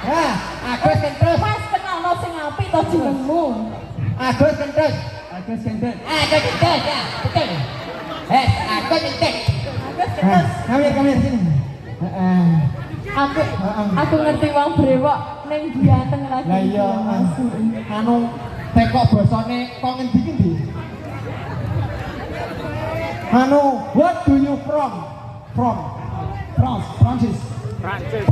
Hah, Agus Kentrus. Mas kenal sing apik to jenengmu. Agus Kentrus. Agus Kentrus. Agus Kentrus ya, betul. Agus Kentrus. Agus Kentrus. Kami sini. Aku ngerti wong brewok ning Dianteng lagi. Lah iya, anu tekok basane kok ngendi-endi? Anu, what do you from? France, Prancis. Prancis.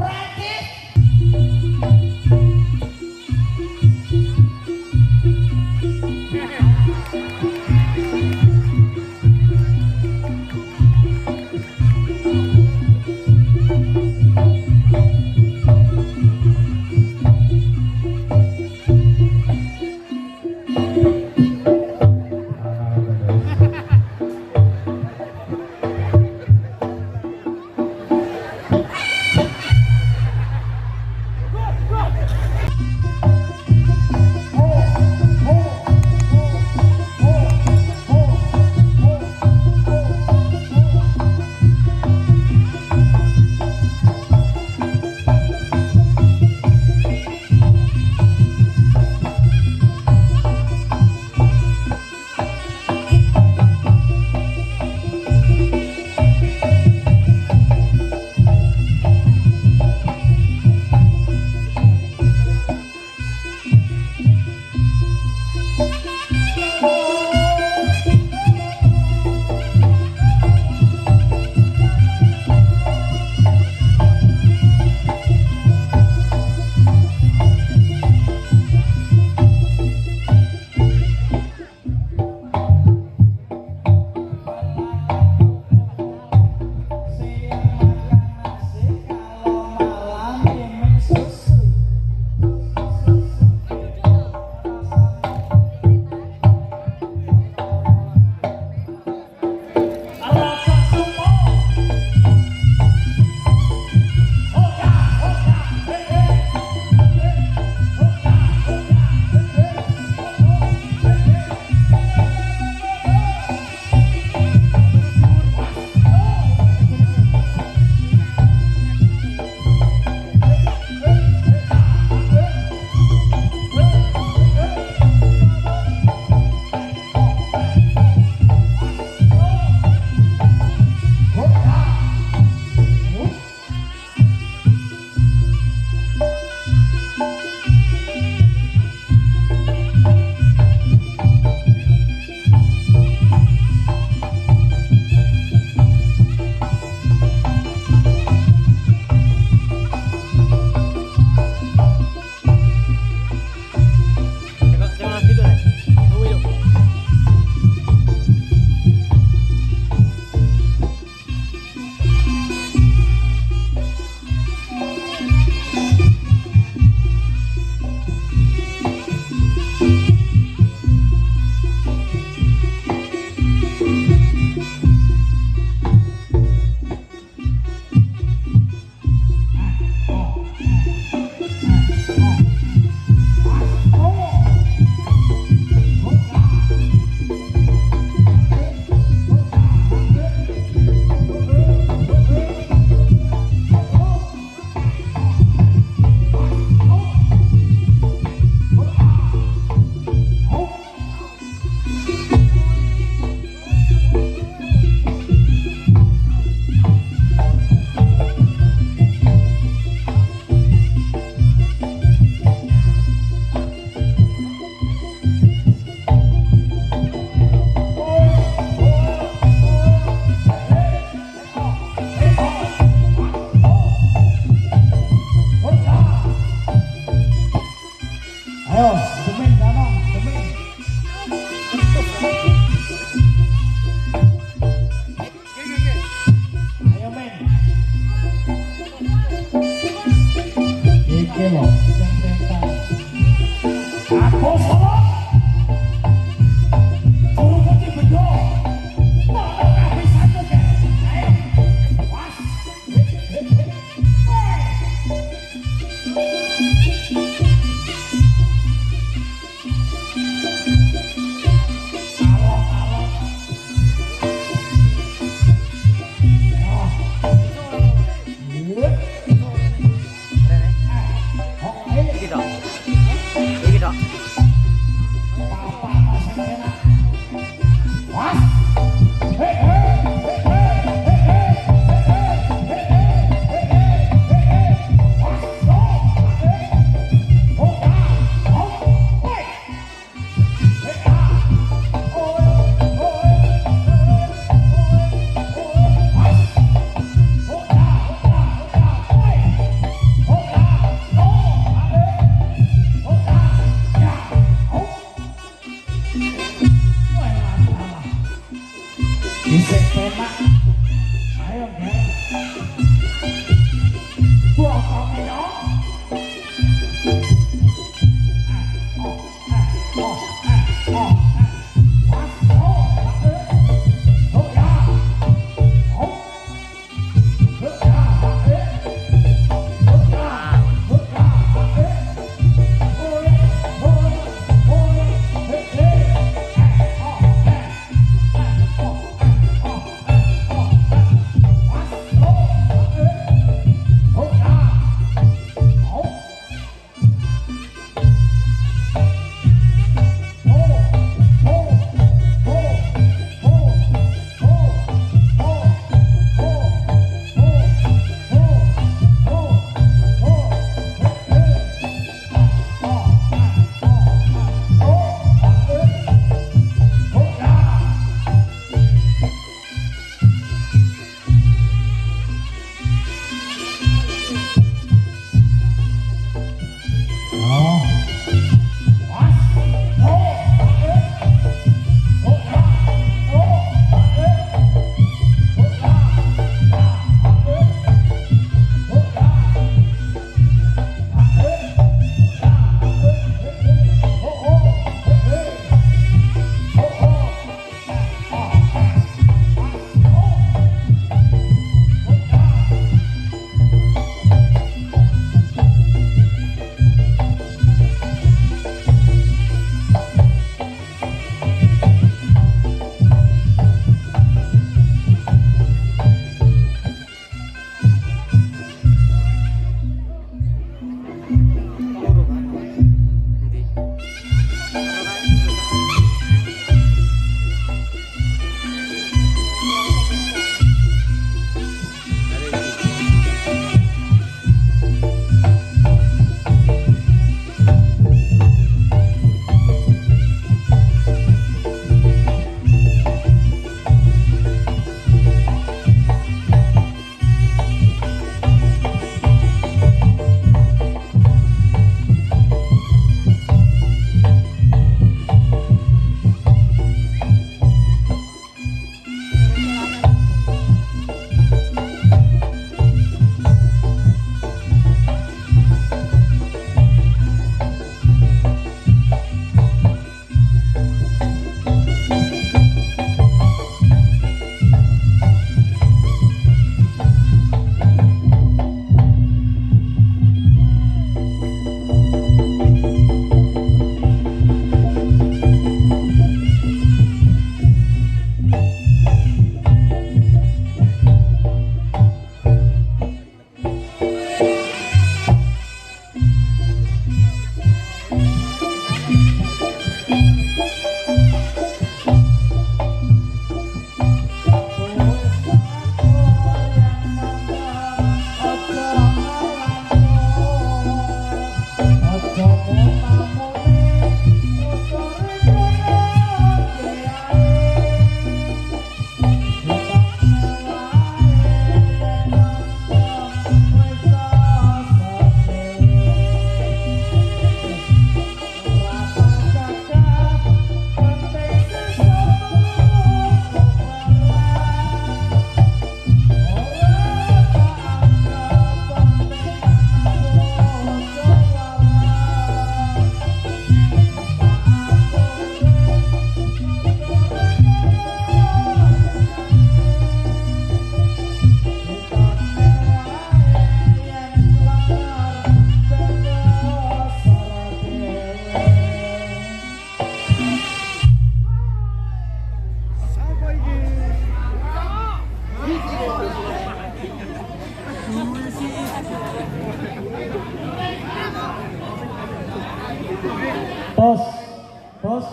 Terus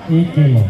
iki lho.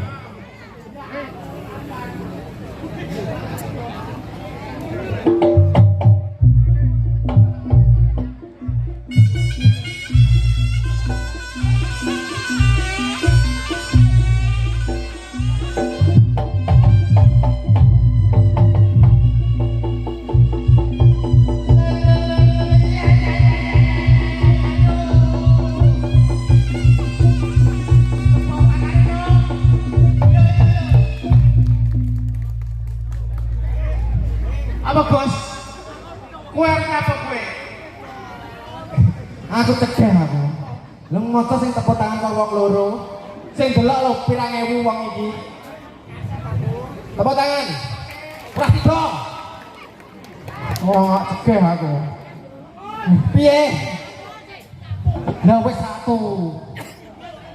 Apa Gus? Kue apa kue? Aku cegah aku. Lho ngoco sing tepuk tangan karo wong loro. Sing delok lho pirang ewu wong iki. Tepuk tangan. Ora sida. Oh, cegah aku. Piye? Lah wis satu.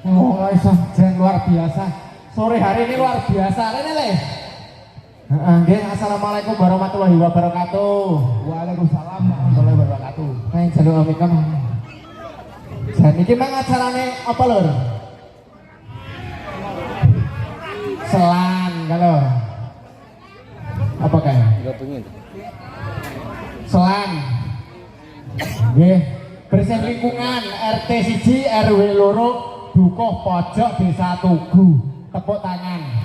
Oh, iso jen luar biasa. Sore hari ini luar biasa. Rene le. Heeh, nggih. Assalamualaikum warahmatullahi wabarakatuh. Waalaikumsalam warahmatullahi wabarakatuh. Kayak jalur amikam. Dan ini memang acaranya apa lor? Selan kalau apa kayak? Selan. Nggih, bersih lingkungan RT 1 RW loro Dukuh Pojok Desa Tugu. Tepuk tangan.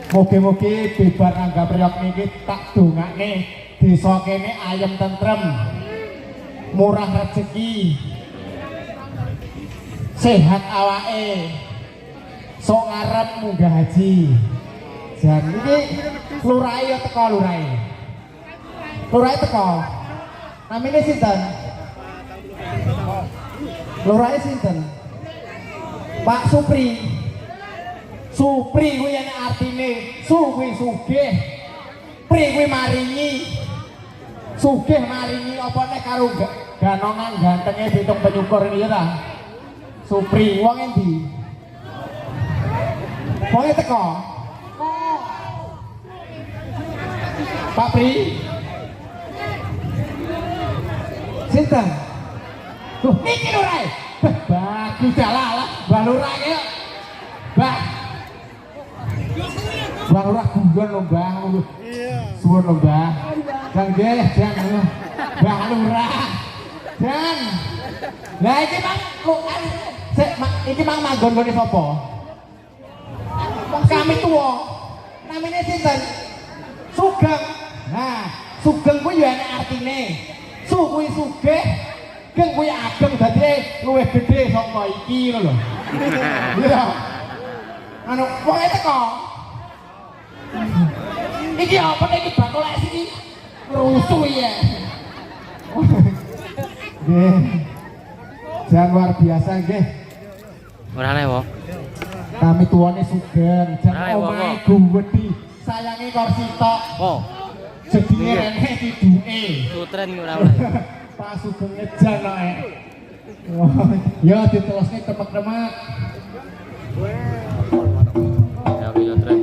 Mugi-mugi bibar nanggap riyok niki tak dongakne desa kene ayem tentrem. Murah rezeki. Sehat awake. Sok ngarep munggah haji. Jan iki lurahe ya teko lurahe. Lurahe teko. Namine sinten? Lurahe sinten? Pak Supri. Supri kuwi yen artine su kuwi sugih. Pri kuwi maringi. Sugih maringi apa nek karo ganongan gantenge ditung penyukur iki ya ta? Supri wong endi? Wong teko. Pak Pri. Sinten? Tuh, niki lurae. Bagus dalah, Mbah Lurah iki. Mbah. Mbah Lurah guyon lho, Mbah. Suwun lho, Mbah. Kang nggih, Jan. Mbah Lurah. Jan. Lah iki Mang sik iki Mang manggon nggone sapa? Kami tuwa. Namine sinten? Sugeng. Nah, Sugeng kuwi ya enek artine. Su kuwi sugih, geng kuwi ageng dadi luwih gedhe saka iki lho. Iya. Anu wong teko. Iki apa iki bakul es iki? Rusuh ya. Nggih. Jan luar biasa nggih. Ora aneh, Wo. Kami tuane Sugeng, jan omahe guwedhi. Sayange kursi tok. Oh, Jedine rene tiduke. sutren ora aneh. Pak Sugeng ngejan kok. Wah, ya ditelosne temek-temek. Ya yo tren.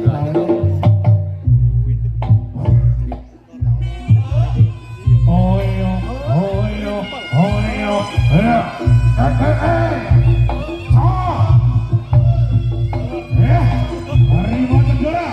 Oyo, oyo, oyo. Harimau Negara.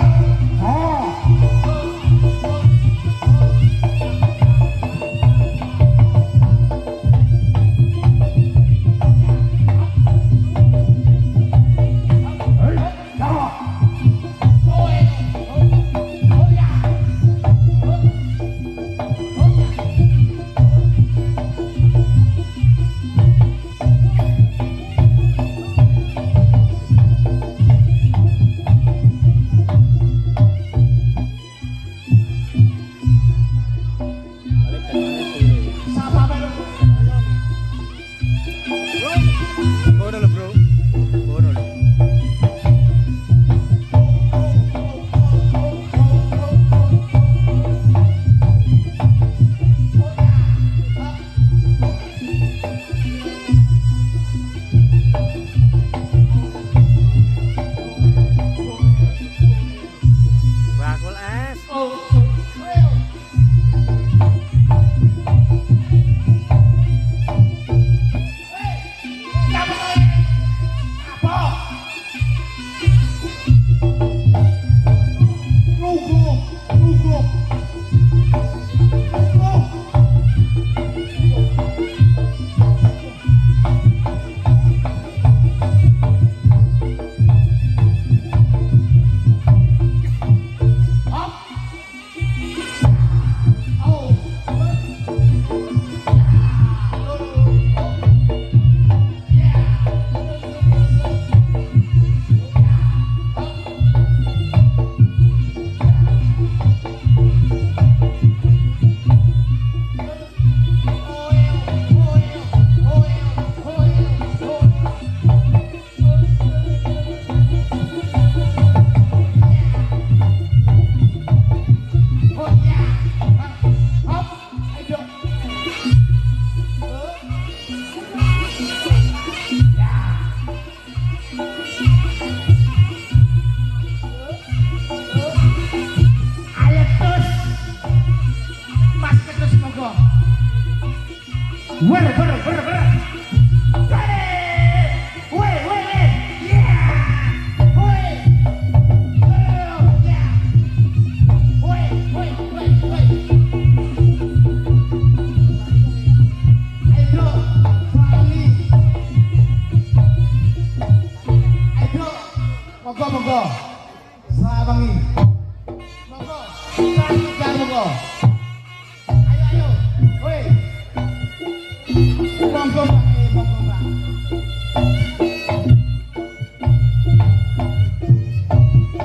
monggo Mbak. Monggo Mbak.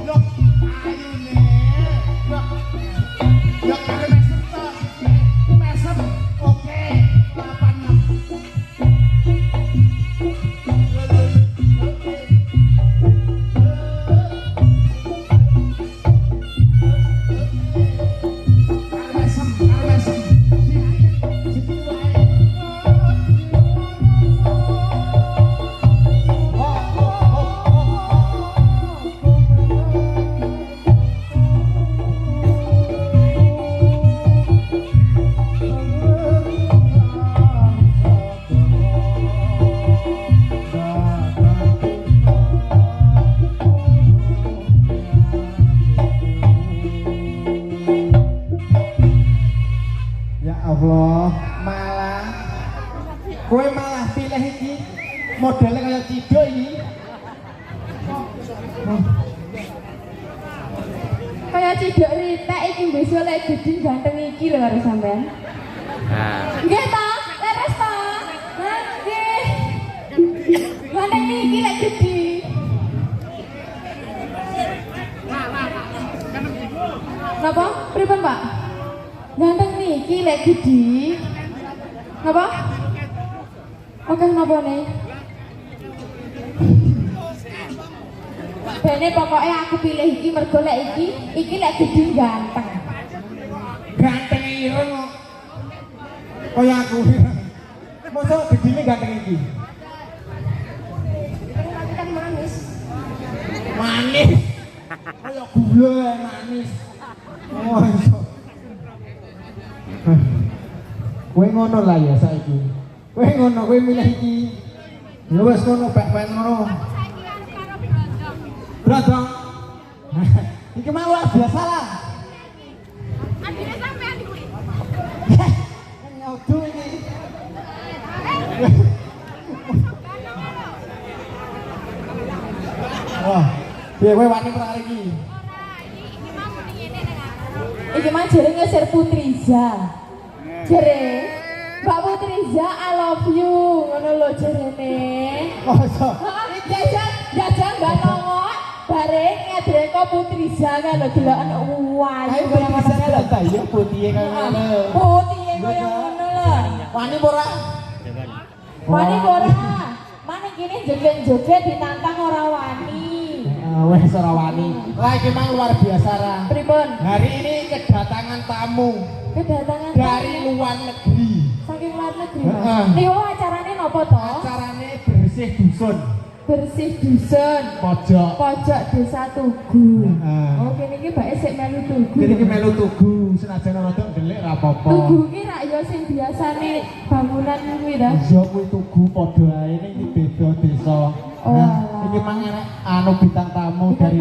Loh, ayo nih. Loh. Loh, kare mesem toh. Mesem. Oke. 86. Ya Allah, kowe malah pilih iki modelnya kayak Cido ini. Kayak cidok Rita iki besok lek gede ganteng iki lho karo sampean. Nah, Nggih ta? Leres ta? Nah, nggih. Ganteng iki lek gede. Napa? Pripun, Pak? Ganteng niki lek gede. Napa? Oke, napa nih? Bene pokoknya aku pilih iki mergo lek iki lek gede ganteng. Ganteng ireng kok. Kaya aku. Masa gedine ganteng iki? Kan manis. Manis. Kaya gula manis. Oh, iso. Kowe ngono lah ya saiki. Kowe ngono, kowe milih iki. Ya wis ngono, pek-pek ngono. Brodong. Iki mah luar biasa lah. Adine sampean iki. Nyaudu ini. Wah, piye kowe wani perkara iki? Iki mah jere ngeser Putriza. Jere Mbak Putriza, I love you. Ngono lho jerene. Masa? Jajan Mbak Nongok bareng ngedreko Putriza kan lho deloken wayu Ayo kaya bisa ngono lho. ta ya putih kaya ngono. Putih kaya ngono lho. Wani apa ora? Wani ora. Mane kene joget-joget ditantang ora wani. Wes ora wani. Lah iki mah luar biasa ra. Pripun? Hari ini kedatangan tamu Kedatangan dari luar negeri. saking luar negeri. Heeh. Niku acarane napa to? Acarane bersih dusun. Bersih dusun. Pojok. Pojok desa Tugu. Heeh. Oh kene iki mbake sik melu Tugu. Jadi iki melu tugu, senajan rada ndelik ra apa-apa. Tugu ki rak ya sing biasane bangunan kuwi ta. Iya kuwi tugu padha ae ning iki beda desa. Oh, Nah, alah. iki mang enek anu bintang tamu Bintang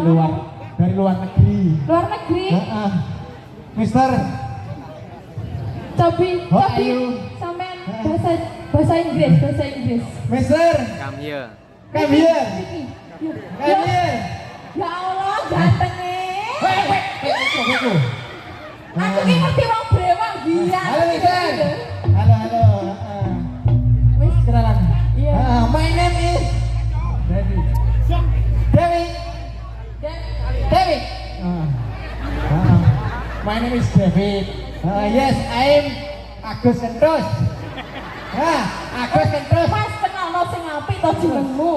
dari luar negeri. Luar negeri. Heeh. Mister, Cobi, Oh, cobi ayo. sampean bahasa Inggris, bahasa Inggris. Mister, come here. come here. Iki. Come Ya, here. ya Allah, gantenge. Aku. Aku ki ngerti wong brewok giat. Halo Mister. Halo. Heeh. Wis Kenalan. Iya. My name is David. David. David. My name is David. Yes, I'm Agus Kentrus. Agus Kentrus. Pas kenalno sing apik to jenengmu.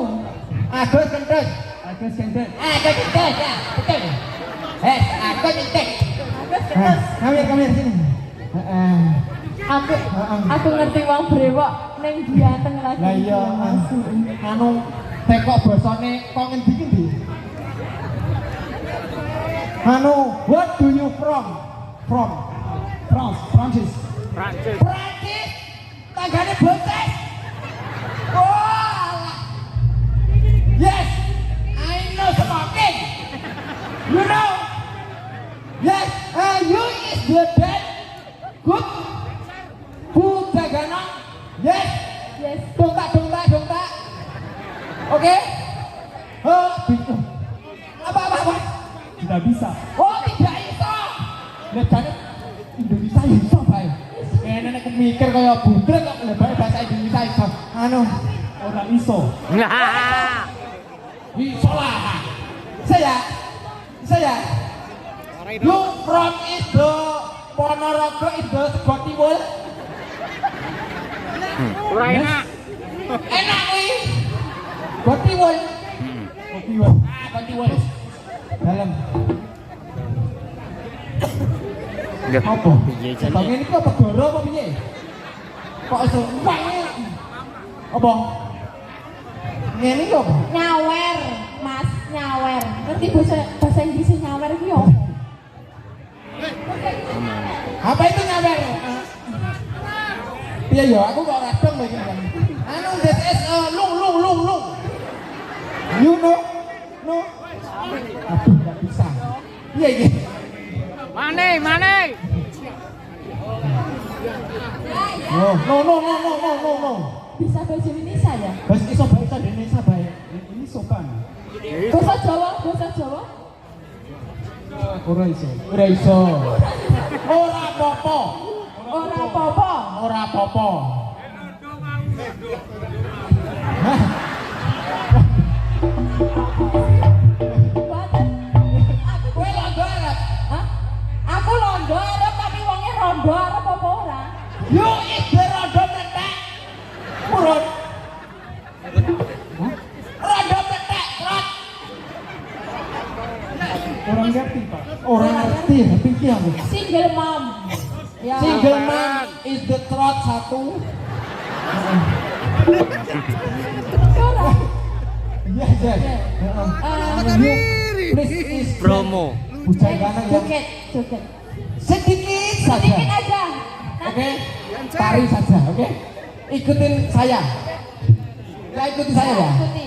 Agus Kentrus. Agus Kentrus. Aku cinta ya, betul. Aku cinta. Agus terus. Come here sini. Aku ngerti wong brewok ning ganteng lagi. Lah iya, anu tekok basane kok ngendi-endi? Anu, what do you from? France, Prancis. Prancis. Prancis, tanggane botes. Oh, Yes, I know smoking. you know. Yes, You is the best. good. Food daganang. Yes, Yes. Dongtak. Oke? bingung. Apa? Tidak bisa. Oh, tidak iso. Lah jane Indonesia iso bae. Kene nek mikir kaya bunder kok lebih bahasa Indonesia iso. anu Orang iso. bisa lah. Saya you from Ido Ponorogo Ido Sego Tiwul. Enak. Enak nih. Gotiwul. Kopiwan. Gotiwul. Dalam. Nggak. Apa? Piye jane? Bang ini kok pegoro apa piye? Kok iso wangi? Apa? Ngene iki apa? Nyawer, Mas, nyawer. Ngerti bahasa Inggris nyawer iki apa? Apa itu nyawer? Iya ya, aku kok radong lagi. Anu this is lung. You know? No. Aduh, enggak bisa. Iya. Mana? No. Bisa bahasa Indonesia ya? Bahasa Indonesia baik. Ini sopan. Bahasa Jawa? Ora iso. Ora iso. Ora apa-apa. Ora apa-apa. Boten. Aku Kowe londo arep. Hah? Aku londo arep tapi wonge rondo arep apa ora? Yo ide rondo methek. Purun. Rondo methek, Rot. Orang ngerti, Pak. Orang ngerti, tapi iki aku. Single mom. Ya. Single man is the trot satu. Ora. Yes. Please is Promo. bujangana yang Joget. sedikit saja. Sedikit aja. Oke, tari saja, oke? Ikutin saya. Ya, ikuti saya ya. Ikuti.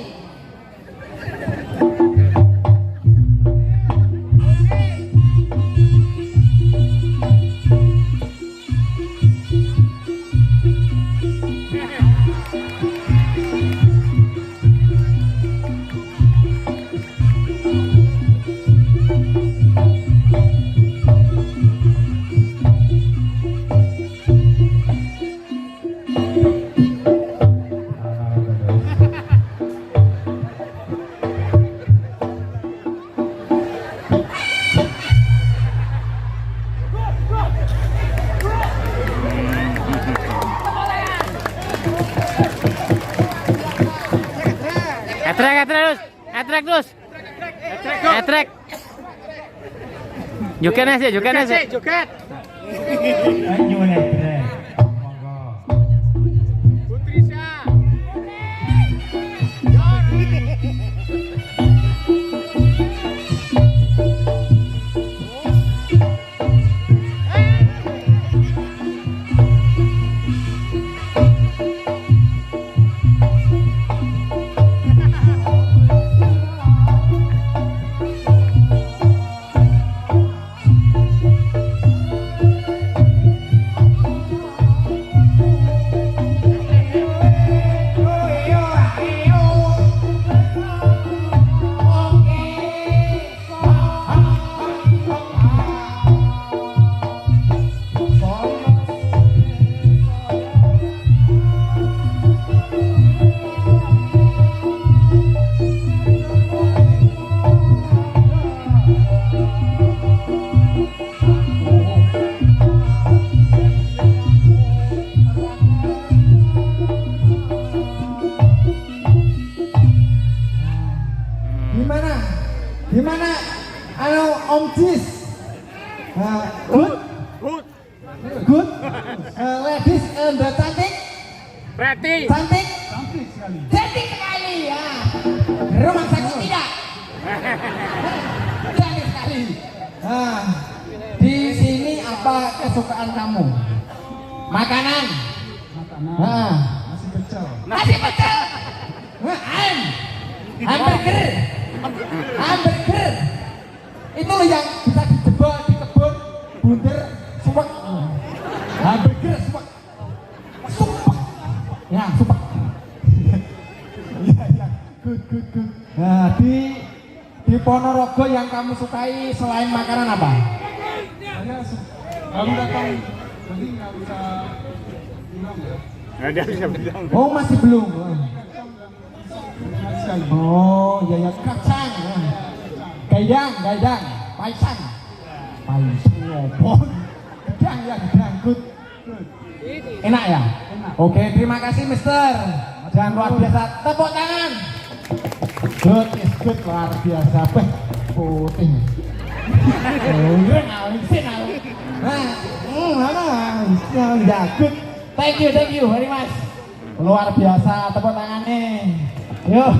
Etrek. Joget sih. Joget. Ayo netrek. Monggo. Putrisha. Gimana? Anu Om Jis. Good. Ladies and the cantik. Pretty. Cantik Cantik sekali. sekali ya. Rumah sakit tidak. Cantik sekali. Di sini apa kesukaan kamu? Makanan. Makanan. Nasi pecel. Nasi pecel. Hamburger. Itu loh yang bisa dijebol di kebun, bunder, suwek. Hamburger suwek. Ya, suwek. Iya. Good. Nah, di Ponorogo yang kamu sukai selain makanan apa? Saya baru datang, jadi nggak bisa bilang ya. Ada bilang. Oh masih belum. Oh ya ya kacang. Gayang, paisan. Opon. Gedang ya gedang good. Enak ya? Oke, terima kasih Mister. Jangan luar biasa. Tepuk tangan. Good is good, luar biasa. Putih. Ya, good. Thank you very much. Luar biasa, tepuk tangannya. Yuk.